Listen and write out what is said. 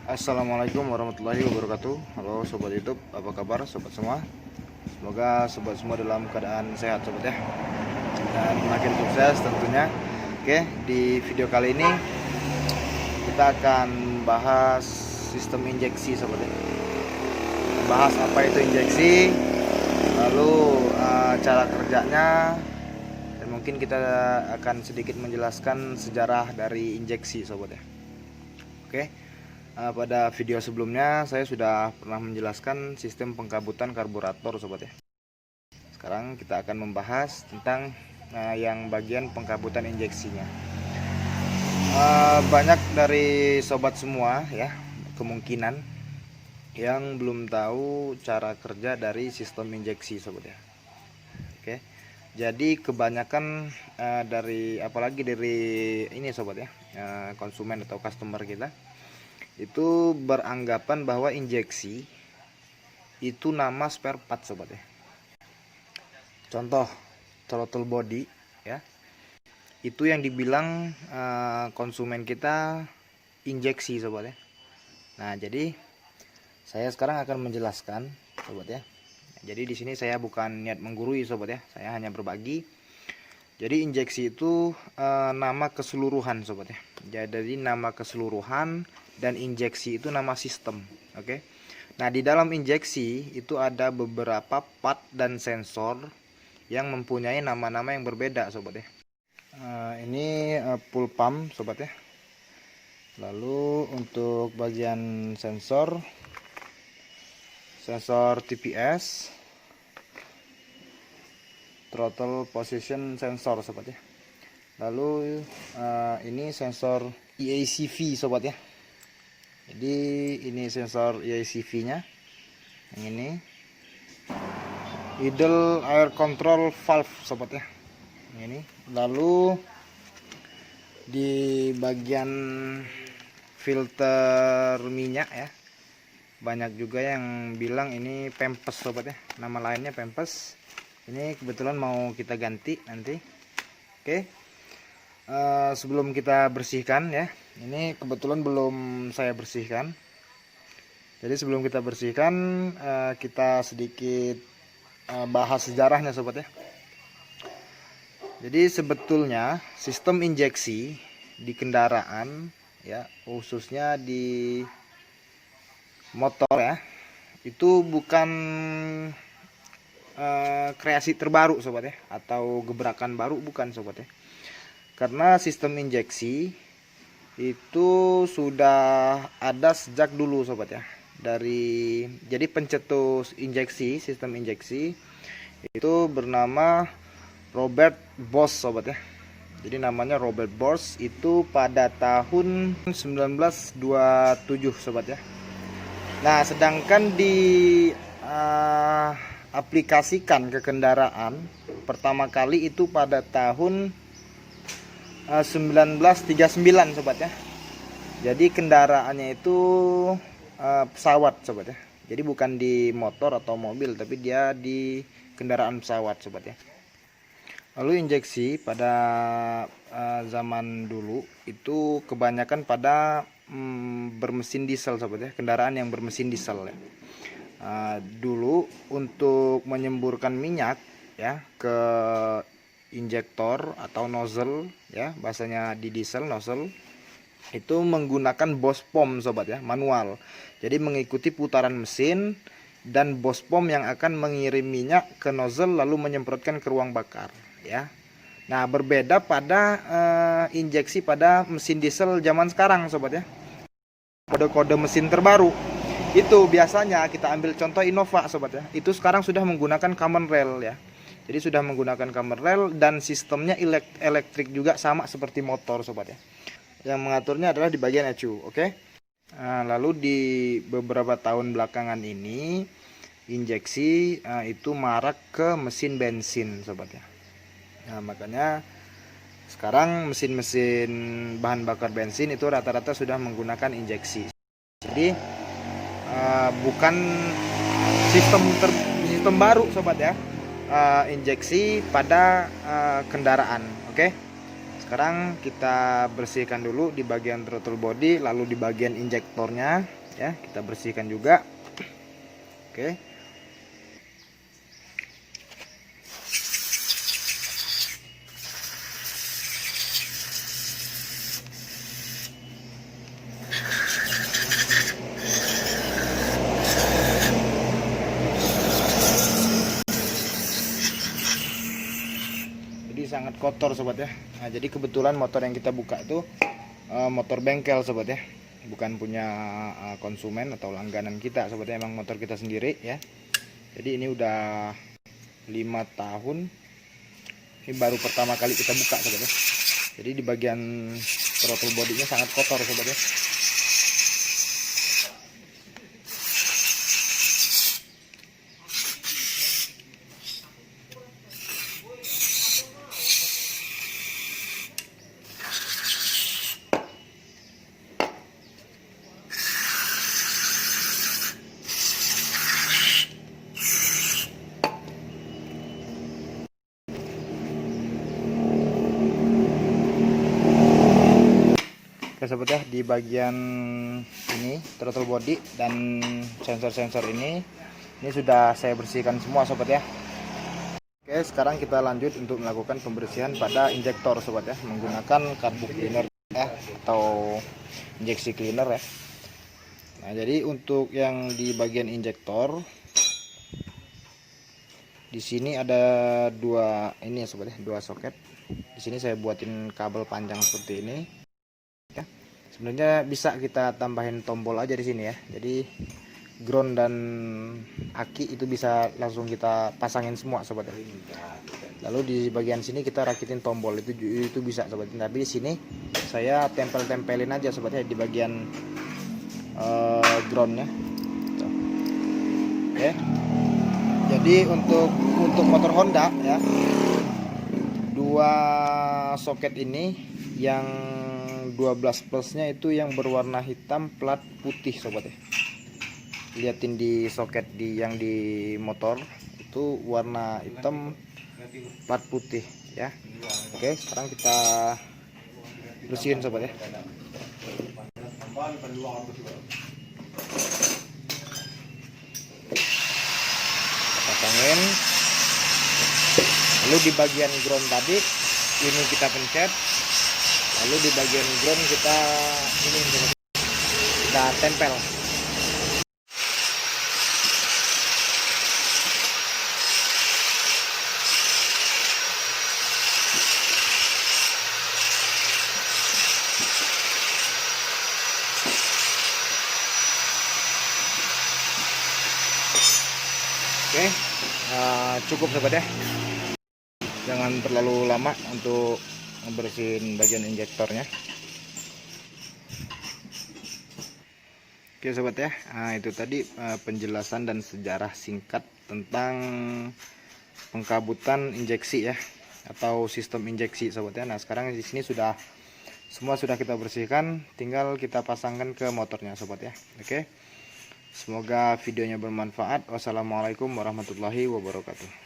Assalamualaikum warahmatullahi wabarakatuh. Halo sobat YouTube, apa kabar sobat semua? Semoga sobat semua dalam keadaan sehat sobat ya, dan makin sukses tentunya. Oke, di video kali ini kita akan bahas sistem injeksi sobat ya. Bahas apa itu injeksi, lalu cara kerjanya, dan mungkin kita akan sedikit menjelaskan sejarah dari injeksi sobat ya. Oke. Pada video sebelumnya saya sudah pernah menjelaskan sistem pengkabutan karburator sobat ya. Sekarang kita akan membahas tentang yang bagian pengkabutan injeksinya. Banyak dari sobat semua ya kemungkinan yang belum tahu cara kerja dari sistem injeksi sobat ya. Oke. Jadi kebanyakan dari apalagi dari ini sobat ya, konsumen atau customer kita itu beranggapan bahwa injeksi itu nama spare part sobat ya. Contoh throttle body ya, itu yang dibilang konsumen kita injeksi sobat ya. Nah jadi saya sekarang akan menjelaskan sobat ya. Jadi di sini saya bukan niat menggurui sobat ya, saya hanya berbagi. Jadi injeksi itu nama keseluruhan sobat ya. Jadi nama keseluruhan dan injeksi itu nama sistem. Oke. Nah di dalam injeksi itu ada beberapa part dan sensor yang mempunyai nama-nama yang berbeda sobat ya. Ini full pump sobat ya. Lalu untuk bagian sensor TPS, throttle position sensor sobat ya. Lalu ini sensor EACV sobat ya. Jadi ini sensor EACV nya yang ini, idle air control valve sobat ya, yang ini. Lalu di bagian filter minyak ya, banyak juga yang bilang ini pempes sobat ya, nama lainnya pempes. Ini kebetulan mau kita ganti nanti. Oke. Sebelum kita bersihkan ya, ini kebetulan belum saya bersihkan. Jadi sebelum kita bersihkan, kita sedikit bahas sejarahnya sobat ya. Jadi sebetulnya sistem injeksi di kendaraan ya, khususnya di motor ya, itu bukan kreasi terbaru sobat ya, atau gebrakan baru, bukan sobat ya. Karena sistem injeksi itu sudah ada sejak dulu sobat ya. Jadi pencetus injeksi, sistem injeksi itu bernama Robert Bosch sobat ya. Jadi namanya Robert Bosch itu pada tahun 1927 sobat ya. Nah sedangkan di aplikasikan ke kendaraan pertama kali itu pada tahun 1939 sobat ya. Jadi kendaraannya itu pesawat sobat ya. Jadi bukan di motor atau mobil, tapi dia di kendaraan pesawat sobat ya. Lalu injeksi pada zaman dulu itu kebanyakan pada bermesin diesel sobat ya, kendaraan yang bermesin diesel ya. Dulu untuk menyemburkan minyak ya ke injektor atau nozzle ya, bahasanya di diesel nozzle, itu menggunakan Bosch pump sobat ya, manual. Jadi mengikuti putaran mesin dan Bosch pump yang akan mengirim minyak ke nozzle lalu menyemprotkan ke ruang bakar ya. Nah berbeda pada injeksi pada mesin diesel zaman sekarang sobat ya. Kode-kode mesin terbaru itu biasanya kita ambil contoh Innova sobat ya, itu sekarang sudah menggunakan common rail ya. Jadi sudah menggunakan common rail dan sistemnya elektrik juga, sama seperti motor sobat ya. Yang mengaturnya adalah di bagian ECU, oke. Lalu di beberapa tahun belakangan ini injeksi itu marak ke mesin bensin sobat ya. Nah makanya sekarang mesin-mesin bahan bakar bensin itu rata-rata sudah menggunakan injeksi. Jadi bukan sistem baru sobat ya. Injeksi pada kendaraan, oke. sekarang kita bersihkan dulu di bagian throttle body, lalu di bagian injektornya ya, kita bersihkan juga. Oke. Jadi sangat kotor sobat ya. Nah, jadi kebetulan motor yang kita buka itu motor bengkel sobat ya, bukan punya konsumen atau langganan kita sobat ya, emang motor kita sendiri ya. Jadi ini udah 5 tahun, ini baru pertama kali kita buka sobat ya. Jadi di bagian throttle bodinya sangat kotor sobat ya. Oke sobat ya, di bagian ini throttle body dan sensor-sensor ini sudah saya bersihkan semua sobat ya. Oke, sekarang kita lanjut untuk melakukan pembersihan pada injektor sobat ya, menggunakan carbu cleaner ya, atau injeksi cleaner ya. Nah, jadi untuk yang di bagian injektor di sini ada dua ini ya sobat ya, dua soket. Di sini saya buatin kabel panjang seperti ini. Ya, sebenarnya bisa kita tambahin tombol aja di sini ya. Jadi ground dan aki itu bisa langsung kita pasangin semua sobat. Lalu di bagian sini kita rakitin tombol, itu bisa sobat. Tapi di sini saya tempelin aja sobat ya, di bagian groundnya. Oke. Jadi untuk motor Honda ya, dua soket ini yang 12 plusnya itu yang berwarna hitam plat putih sobat ya. Liatin di soket yang di motor itu warna hitam plat putih ya. Oke, sekarang kita bersihin sobat ya. Pasangin. Lalu di bagian ground tadi ini kita pencet. Lalu di bagian ground kita tempel. Oke, cukup sobat ya. Jangan terlalu lama untuk membersihin bagian injektornya. Oke sobat ya, itu tadi penjelasan dan sejarah singkat tentang pengkabutan injeksi ya, atau sistem injeksi sobat ya. Nah sekarang di sini semua sudah kita bersihkan, tinggal kita pasangkan ke motornya sobat ya. Oke, semoga videonya bermanfaat. Wassalamualaikum warahmatullahi wabarakatuh.